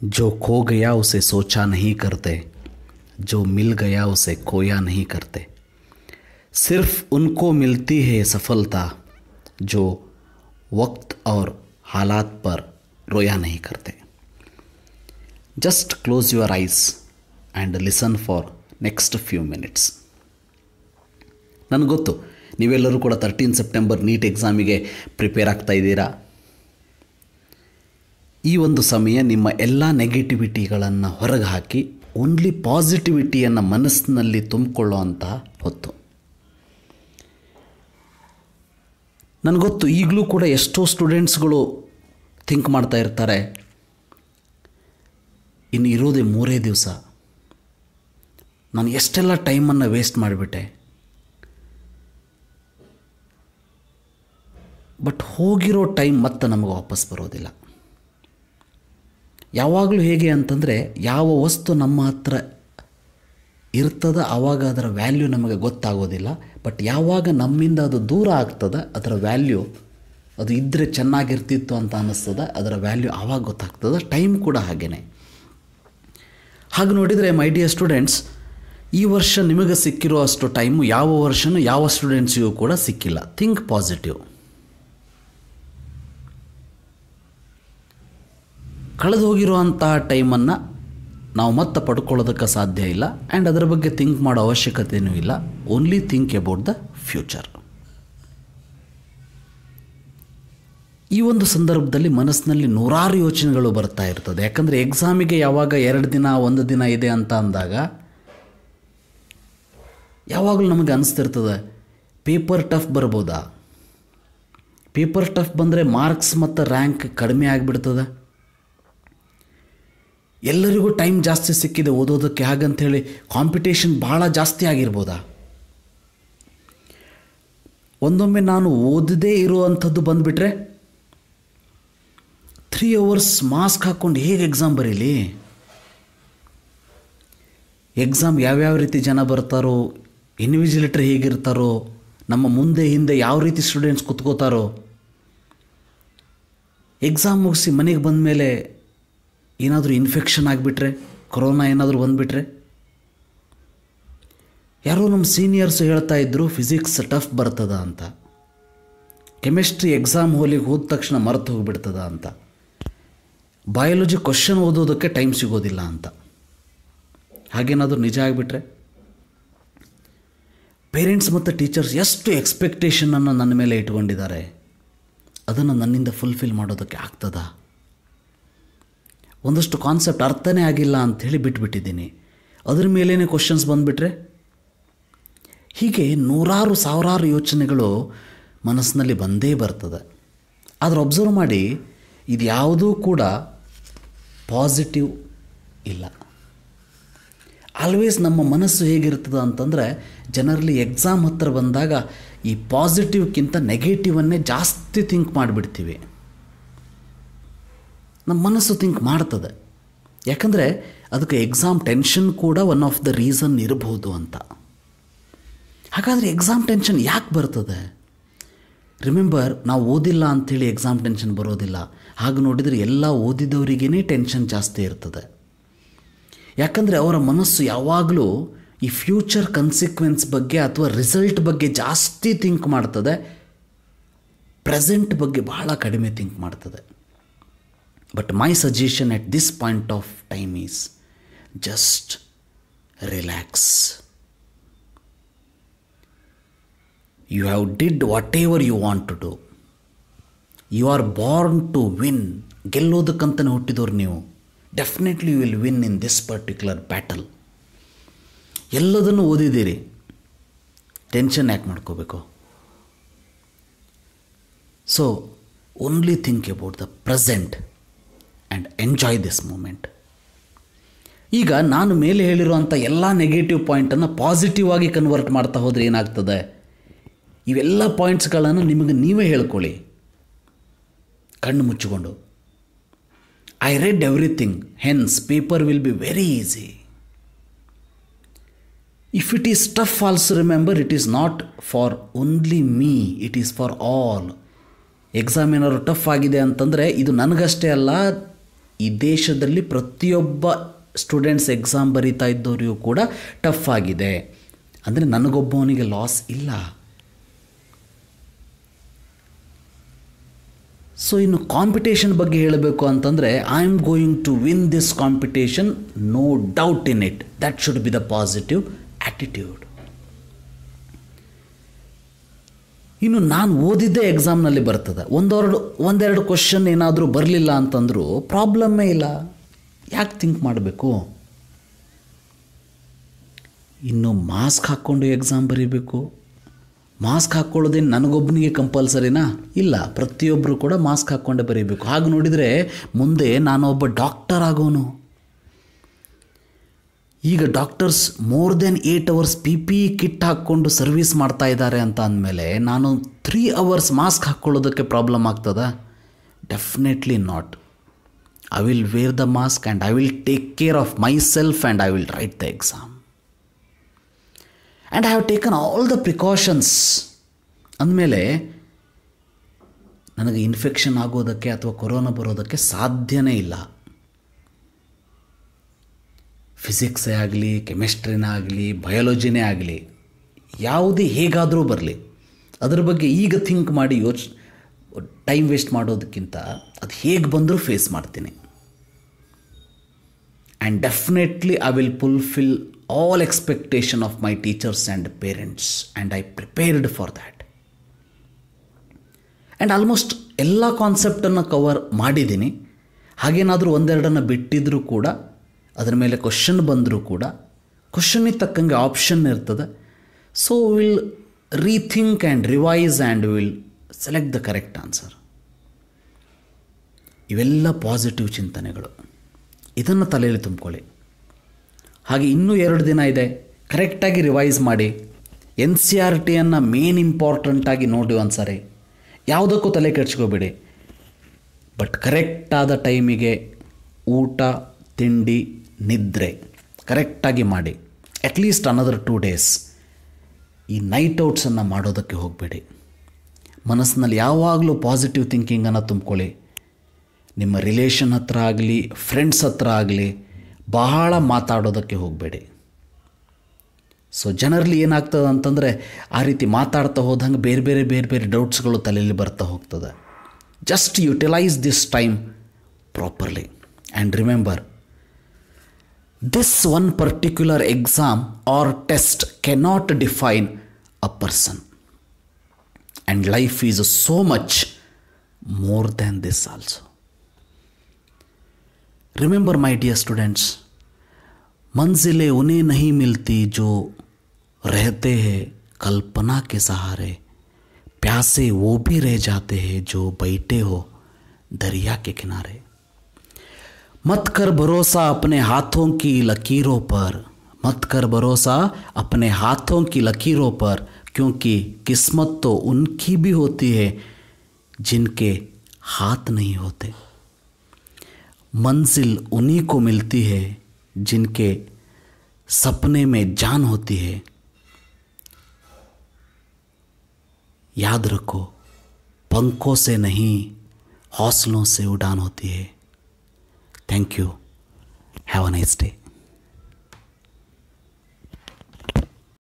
जो खो गया उसे सोचा नहीं करते, जो मिल गया उसे खोया नहीं करते। सिर्फ उनको मिलती है सफलता जो वक्त और हालात पर रोया नहीं करते। Just close your eyes and listen for next few minutes. ನನಗೆ ಗೊತ್ತು ನೀವೆಲ್ಲರೂ ಕೂಡ 13 ಸೆಪ್ಟೆಂಬರ್ ನೀಟ್ ಎಕ್ಸಾಮಿಗೆ ಪ್ರಿಪೇರ್ ಆಗ್ತಾ ಇದ್ದೀರಾ. ಈ ಒಂದು ಸಮಯ ನಿಮ್ಮ ಎಲ್ಲ ನೆಗೆಟಿವಿಟಿಗಳನ್ನು ಹೊರಗೆ ಹಾಕಿ ಓನ್ಲಿ ಪಾಸಿಟಿವಿಟಿಯನ್ನು ಮನಸ್ಸಿನಲ್ಲಿ ತುಂಬಿಕೊಳ್ಳುವಂಥ ಹೊತ್ತು. ನನಗೊತ್ತು ಈಗಲೂ ಕೂಡ ಎಷ್ಟೋ ಸ್ಟೂಡೆಂಟ್ಸ್ಗಳು ಥಿಂಕ್ ಮಾಡ್ತಾ ಇರ್ತಾರೆ, ಇನ್ನು ಇರೋದೇ 3 ದಿವಸ, ನಾನು ಎಷ್ಟೆಲ್ಲ ಟೈಮನ್ನು ವೇಸ್ಟ್ ಮಾಡಿಬಿಟ್ಟೆ. ಬಟ್ ಹೋಗಿರೋ ಟೈಮ್ ಮತ್ತೆ ನಮಗೆ ವಾಪಸ್ ಬರೋದಿಲ್ಲ. ಯಾವಾಗಲೂ ಹೇಗೆ ಅಂತಂದರೆ, ಯಾವ ವಸ್ತು ನಮ್ಮ ಹತ್ರ ಇರ್ತದೆ ಆವಾಗ ಅದರ ವ್ಯಾಲ್ಯೂ ನಮಗೆ ಗೊತ್ತಾಗೋದಿಲ್ಲ. ಬಟ್ ಯಾವಾಗ ನಮ್ಮಿಂದ ಅದು ದೂರ ಆಗ್ತದೆ ಅದರ ವ್ಯಾಲ್ಯೂ, ಅದು ಇದ್ದರೆ ಚೆನ್ನಾಗಿರ್ತಿತ್ತು ಅಂತ ಅನ್ನಿಸ್ತದೆ, ಅದರ ವ್ಯಾಲ್ಯೂ ಆವಾಗ ಗೊತ್ತಾಗ್ತದೆ. ಟೈಮ್ ಕೂಡ ಹಾಗೇ. ಹಾಗೆ ನೋಡಿದರೆ ಮೈ ಡಿಯರ್ ಸ್ಟೂಡೆಂಟ್ಸ್, ಈ ವರ್ಷ ನಿಮಗೆ ಸಿಕ್ಕಿರೋ ಅಷ್ಟು ಟೈಮು ಯಾವ ವರ್ಷವೂ ಯಾವ ಸ್ಟೂಡೆಂಟ್ಸಿಗೂ ಕೂಡ ಸಿಕ್ಕಿಲ್ಲ. Think positive. ಕಳೆದು ಹೋಗಿರುವಂತಹ ಟೈಮನ್ನು ನಾವು ಮತ್ತೆ ಪಡ್ಕೊಳ್ಳೋದಕ್ಕೆ ಸಾಧ್ಯ ಇಲ್ಲ. ಆ್ಯಂಡ್ ಅದರ ಬಗ್ಗೆ ಥಿಂಕ್ ಮಾಡೋ ಅವಶ್ಯಕತೆಯೂ ಇಲ್ಲ. Only think about the future. ಈ ಒಂದು ಸಂದರ್ಭದಲ್ಲಿ ಮನಸ್ಸಿನಲ್ಲಿ ನೂರಾರು ಯೋಚನೆಗಳು ಬರ್ತಾ ಇರ್ತದೆ. ಯಾಕಂದರೆ ಎಕ್ಸಾಮಿಗೆ ಯಾವಾಗ 2 ದಿನ 1 ದಿನ ಇದೆ ಅಂತ ಅಂದಾಗ ಯಾವಾಗಲೂ ನಮಗೆ ಅನಿಸ್ತಿರ್ತದೆ, ಪೇಪರ್ ಟಫ್ ಬರ್ಬೋದಾ, ಪೇಪರ್ ಟಫ್ ಬಂದರೆ ಮಾರ್ಕ್ಸ್ ಮತ್ತು ರ್ಯಾಂಕ್ ಕಡಿಮೆ ಆಗಿಬಿಡ್ತದೆ, ಎಲ್ಲರಿಗೂ ಟೈಮ್ ಜಾಸ್ತಿ ಸಿಕ್ಕಿದೆ ಓದೋದಕ್ಕೆ, ಹಾಗಂಥೇಳಿ ಕಾಂಪಿಟೇಷನ್ ಭಾಳ ಜಾಸ್ತಿ ಆಗಿರ್ಬೋದಾ, ಒಂದೊಮ್ಮೆ ನಾನು ಓದದೇ ಇರುವಂಥದ್ದು ಬಂದುಬಿಟ್ರೆ 3 hours ಮಾಸ್ಕ್ ಹಾಕ್ಕೊಂಡು ಹೇಗೆ ಎಕ್ಸಾಮ್ ಬರೀಲಿ, ಎಕ್ಸಾಮ್ ಯಾವ್ಯಾವ ರೀತಿ ಜನ ಬರ್ತಾರೋ, ಇನ್ವಿಜಿಲೇಟರ್ ಹೇಗಿರ್ತಾರೋ, ನಮ್ಮ ಮುಂದೆ ಹಿಂದೆ ಯಾವ ರೀತಿ ಸ್ಟೂಡೆಂಟ್ಸ್ ಕೂತ್ಕೋತಾರೋ, ಎಕ್ಸಾಮ್ ಮುಗಿಸಿ ಮನೆಗೆ ಬಂದ ಮೇಲೆ ಏನಾದರೂ ಇನ್ಫೆಕ್ಷನ್ ಆಗಿಬಿಟ್ರೆ, ಕೊರೋನಾ ಏನಾದರೂ ಬಂದುಬಿಟ್ರೆ. ಯಾರೋ ನಮ್ಮ ಸೀನಿಯರ್ಸು ಹೇಳ್ತಾ ಇದ್ದರು ಫಿಸಿಕ್ಸ್ ಟಫ್ ಬರ್ತದ ಅಂತ, ಕೆಮಿಸ್ಟ್ರಿ ಎಕ್ಸಾಮ್ ಹೋಲಿಗೆ ಹೋದ ತಕ್ಷಣ ಮರೆತು ಹೋಗಿಬಿಡ್ತದ ಅಂತ, ಬಯಾಲಜಿ ಕ್ವಶನ್ ಓದೋದಕ್ಕೆ ಟೈಮ್ ಸಿಗೋದಿಲ್ಲ ಅಂತ. ಹಾಗೇನಾದರೂ ನಿಜ ಆಗಿಬಿಟ್ರೆ, ಪೇರೆಂಟ್ಸ್ ಮತ್ತು ಟೀಚರ್ಸ್ ಎಷ್ಟು ಎಕ್ಸ್ಪೆಕ್ಟೇಷನನ್ನು ನನ್ನ ಮೇಲೆ ಇಟ್ಕೊಂಡಿದ್ದಾರೆ, ಅದನ್ನು ನನ್ನಿಂದ ಫುಲ್ಫಿಲ್ ಮಾಡೋದಕ್ಕೆ ಆಗ್ತದಾ, ಒಂದಷ್ಟು ಕಾನ್ಸೆಪ್ಟ್ ಅರ್ಥನೇ ಆಗಿಲ್ಲ ಅಂಥೇಳಿ ಬಿಟ್ಬಿಟ್ಟಿದ್ದೀನಿ, ಅದ್ರ ಮೇಲೇ ಕ್ವಶನ್ಸ್ ಬಂದುಬಿಟ್ರೆ. ಹೀಗೆ ನೂರಾರು ಸಾವಿರಾರು ಯೋಚನೆಗಳು ಮನಸ್ಸಿನಲ್ಲಿ ಬಂದೇ ಬರ್ತದೆ. ಆದರೆ ಅಬ್ಸರ್ವ್ ಮಾಡಿ, ಇದು ಯಾವುದೂ ಕೂಡ ಪಾಸಿಟಿವ್ ಇಲ್ಲ. ಆಲ್ವೇಸ್ ನಮ್ಮ ಮನಸ್ಸು ಹೇಗಿರ್ತದೆ ಅಂತಂದರೆ, ಜನರಲಿ ಎಕ್ಸಾಮ್ ಹತ್ತಿರ ಬಂದಾಗ ಈ ಪಾಸಿಟಿವ್ಗಿಂತ ನೆಗೆಟಿವನ್ನೇ ಜಾಸ್ತಿ ಥಿಂಕ್ ಮಾಡಿಬಿಡ್ತೀವಿ. ನಮ್ಮ ಮನಸ್ಸು ಥಿಂಕ್ ಮಾಡ್ತದೆ. ಯಾಕಂದರೆ ಅದಕ್ಕೆ ಎಕ್ಸಾಮ್ ಟೆನ್ಷನ್ ಕೂಡ ಒನ್ ಆಫ್ ದ ರೀಸನ್ ಇರಬಹುದು ಅಂತ. ಹಾಗಾದರೆ ಎಕ್ಸಾಮ್ ಟೆನ್ಷನ್ ಯಾಕೆ ಬರ್ತದೆ? ರಿಮೆಂಬರ್, ನಾವು ಓದಿಲ್ಲ ಅಂಥೇಳಿ ಎಕ್ಸಾಮ್ ಟೆನ್ಷನ್ ಬರೋದಿಲ್ಲ. ಹಾಗೆ ನೋಡಿದರೆ ಎಲ್ಲ ಓದಿದವರಿಗೇ ಟೆನ್ಷನ್ ಜಾಸ್ತಿ ಇರ್ತದೆ. ಯಾಕಂದರೆ ಅವರ ಮನಸ್ಸು ಯಾವಾಗಲೂ ಈ ಫ್ಯೂಚರ್ ಕನ್ಸಿಕ್ವೆನ್ಸ್ ಬಗ್ಗೆ ಅಥವಾ ರಿಸಲ್ಟ್ ಬಗ್ಗೆ ಜಾಸ್ತಿ ಥಿಂಕ್ ಮಾಡ್ತದೆ, ಪ್ರೆಸೆಂಟ್ ಬಗ್ಗೆ ಬಹಳ ಕಡಿಮೆ ಥಿಂಕ್ ಮಾಡ್ತದೆ. But my suggestion at this point of time is just relax. You have did whatever you want to do. You are born to win. ಗೆಲ್ಲೋದಕ್ಕಂತಲೇ ಹುಟ್ಟಿದವರು ನೀವು. Definitely you will win in this particular battle. ಎಲ್ಲದನ್ನು ಓದಿದ್ದೀರಿ, tension ಯಾಕೆ ಮಾಡ್ಕೋಬೇಕು? So only think about the present and enjoy this moment. ಈಗ ನಾನು ಮೇಲೆ ಹೇಳಿರುವಂಥ ಎಲ್ಲ ನೆಗೆಟಿವ್ ಪಾಯಿಂಟನ್ನು ಪಾಸಿಟಿವ್ ಆಗಿ ಕನ್ವರ್ಟ್ ಮಾಡ್ತಾ ಹೋದರೆ ಏನಾಗ್ತದೆ? ಇವೆಲ್ಲ ಪಾಯಿಂಟ್ಸ್ಗಳನ್ನು ನಿಮಗೆ ನೀವೇ ಹೇಳ್ಕೊಳ್ಳಿ, ಕಣ್ಣು ಮುಚ್ಚಿಕೊಂಡು. I read everything, hence paper will be very easy. If it is tough also remember, it is not for only me, it is for all. Exam ಏನಾದ್ರು ಟಫ್ ಆಗಿದೆ ಅಂತಂದರೆ ಇದು ನನಗಷ್ಟೇ ಅಲ್ಲ, ಈ ದೇಶದಲ್ಲಿ ಪ್ರತಿಯೊಬ್ಬ ಸ್ಟೂಡೆಂಟ್ಸ್ ಎಕ್ಸಾಮ್ ಬರೀತಾ ಇದ್ದವರಿಗೂ ಕೂಡ ಟಫ್ ಆಗಿದೆ. ಅಂದರೆ ನನಗೊಬ್ಬವನಿಗೆ ಲಾಸ್ ಇಲ್ಲ. ಸೊ ಇನ್ನು ಕಾಂಪಿಟೇಷನ್ ಬಗ್ಗೆ ಹೇಳಬೇಕು ಅಂತಂದರೆ, I am going to win this competition, no doubt in it. That should be the positive attitude. ಇನ್ನು ನಾನು ಓದಿದ್ದೇ ಎಕ್ಸಾಮ್ನಲ್ಲಿ ಬರ್ತದೆ. ಒಂದೆರಡು ಕ್ವಶನ್ ಏನಾದರೂ ಬರಲಿಲ್ಲ ಅಂತಂದರೂ ಪ್ರಾಬ್ಲಮ್ಮೇ ಇಲ್ಲ. ಯಾಕೆ ಥಿಂಕ್ ಮಾಡಬೇಕು? ಇನ್ನು ಮಾಸ್ಕ್ ಹಾಕ್ಕೊಂಡು ಎಕ್ಸಾಮ್ ಬರೀಬೇಕು. ಮಾಸ್ಕ್ ಹಾಕ್ಕೊಳ್ಳೋದೇನು ನನಗೊಬ್ಬನಿಗೆ ಕಂಪಲ್ಸರಿನಾ? ಇಲ್ಲ, ಪ್ರತಿಯೊಬ್ಬರು ಕೂಡ ಮಾಸ್ಕ್ ಹಾಕ್ಕೊಂಡೇ ಬರೀಬೇಕು. ಹಾಗೆ ನೋಡಿದರೆ ಮುಂದೆ ನಾನೊಬ್ಬ ಡಾಕ್ಟರ್ ಆಗೋನು. ಈಗ doctors more than 8 hours PPE kit ಹಾಕ್ಕೊಂಡು ಸರ್ವಿಸ್ ಮಾಡ್ತಾ ಇದ್ದಾರೆ ಅಂತ ಅಂದಮೇಲೆ ನಾನು 3 hours ಮಾಸ್ಕ್ ಹಾಕ್ಕೊಳ್ಳೋದಕ್ಕೆ ಪ್ರಾಬ್ಲಮ್ ಆಗ್ತದ? Definitely not. I will wear the mask and I will take care of myself and I will write the exam. And I have taken all the precautions. ಅಂದಮೇಲೆ ನನಗೆ infection ಆಗೋದಕ್ಕೆ ಅಥವಾ corona ಬರೋದಕ್ಕೆ ಸಾಧ್ಯನೇ ಇಲ್ಲ. ಫಿಸಿಕ್ಸೇ ಆಗಲಿ, ಕೆಮಿಸ್ಟ್ರಿನೇ ಆಗಲಿ, ಬಯಾಲಜಿನೇ ಆಗಲಿ, ಯಾವುದೇ ಹೇಗಾದರೂ ಬರಲಿ, ಅದ್ರ ಬಗ್ಗೆ ಈಗ ಥಿಂಕ್ ಮಾಡಿ ಟೈಮ್ ವೇಸ್ಟ್ ಮಾಡೋದಕ್ಕಿಂತ ಅದು ಹೇಗೆ ಬಂದರೂ ಫೇಸ್ ಮಾಡ್ತೀನಿ. And definitely I will fulfil all expectation of my teachers and parents and I prepared for that. And almost ಎಲ್ಲ ಕಾನ್ಸೆಪ್ಟನ್ನು ಕವರ್ ಮಾಡಿದ್ದೀನಿ. ಹಾಗೇನಾದರೂ ಒಂದೆರಡನ್ನು ಬಿಟ್ಟಿದ್ದರೂ ಕೂಡ, ಅದರ ಮೇಲೆ ಕ್ವಶನ್ ಬಂದರೂ ಕೂಡ ಕ್ವಶನ್ನಿಗೆ ತಕ್ಕಂಗೆ ಆಪ್ಷನ್ ಇರ್ತದೆ. So will rethink and revise and will select the correct answer. ಇವೆಲ್ಲ ಪಾಸಿಟಿವ್ ಚಿಂತನೆಗಳು. ಇದನ್ನು ತಲೆಯಲ್ಲಿ ತುಂಬ್ಕೊಳ್ಳಿ. ಹಾಗೆ ಇನ್ನೂ 2 ದಿನ ಇದೆ. ಕರೆಕ್ಟಾಗಿ ರಿವೈಸ್ ಮಾಡಿ. NCERTಯನ್ನು ಮೇನ್ ಇಂಪಾರ್ಟೆಂಟಾಗಿ ನೋಡಿ ಒಂದ್ಸರಿ. ಯಾವುದಕ್ಕೂ ತಲೆ ಕೆಡ್ಸ್ಕೋಬೇಡಿ. ಬಟ್ ಕರೆಕ್ಟಾದ ಟೈಮಿಗೆ ಊಟ, ತಿಂಡಿ, ನಿದ್ರೆ ಕರೆಕ್ಟಾಗಿ ಮಾಡಿ. ಅಟ್ಲೀಸ್ಟ್ ಅನದರ್ 2 days ಈ ನೈಟ್ ಔಟ್ಸನ್ನು ಮಾಡೋದಕ್ಕೆ ಹೋಗಬೇಡಿ. ಮನಸ್ಸಿನಲ್ಲಿ ಯಾವಾಗಲೂ ಪಾಸಿಟಿವ್ ಥಿಂಕಿಂಗನ್ನು ತುಂಬ್ಕೊಳ್ಳಿ. ನಿಮ್ಮ ರಿಲೇಷನ್ ಹತ್ರ ಆಗಲಿ, ಫ್ರೆಂಡ್ಸ್ ಹತ್ರ ಆಗಲಿ ಬಹಳ ಮಾತಾಡೋದಕ್ಕೆ ಹೋಗಬೇಡಿ. ಸೊ ಜನರಲಿ ಏನಾಗ್ತದೆ ಅಂತಂದರೆ, ಆ ರೀತಿ ಮಾತಾಡ್ತಾ ಹೋದಂಗೆ ಬೇರೆ ಬೇರೆ ಡೌಟ್ಸ್ಗಳು ತಲೆಯಲ್ಲಿ ಬರ್ತಾ ಹೋಗ್ತದೆ. Just utilise this time properly and remember, this one particular exam or test cannot define a person, and life is so much more than this also. Remember my dear students, मंजिलें उन्हें नहीं मिलती जो रहते हैं कल्पना के सहारे, प्यासे वो भी रह जाते हैं जो बैठे हो दरिया के किनारे. मत कर भरोसा अपने हाथों की लकीरों पर, मत कर भरोसा अपने हाथों की लकीरों पर, क्योंकि किस्मत तो उनकी भी होती है जिनके हाथ नहीं होते. मंजिल उन्हीं को मिलती है जिनके सपने में जान होती है. याद रखो, पंखों से नहीं हौसलों से उड़ान होती है. Thank you. Have a nice day.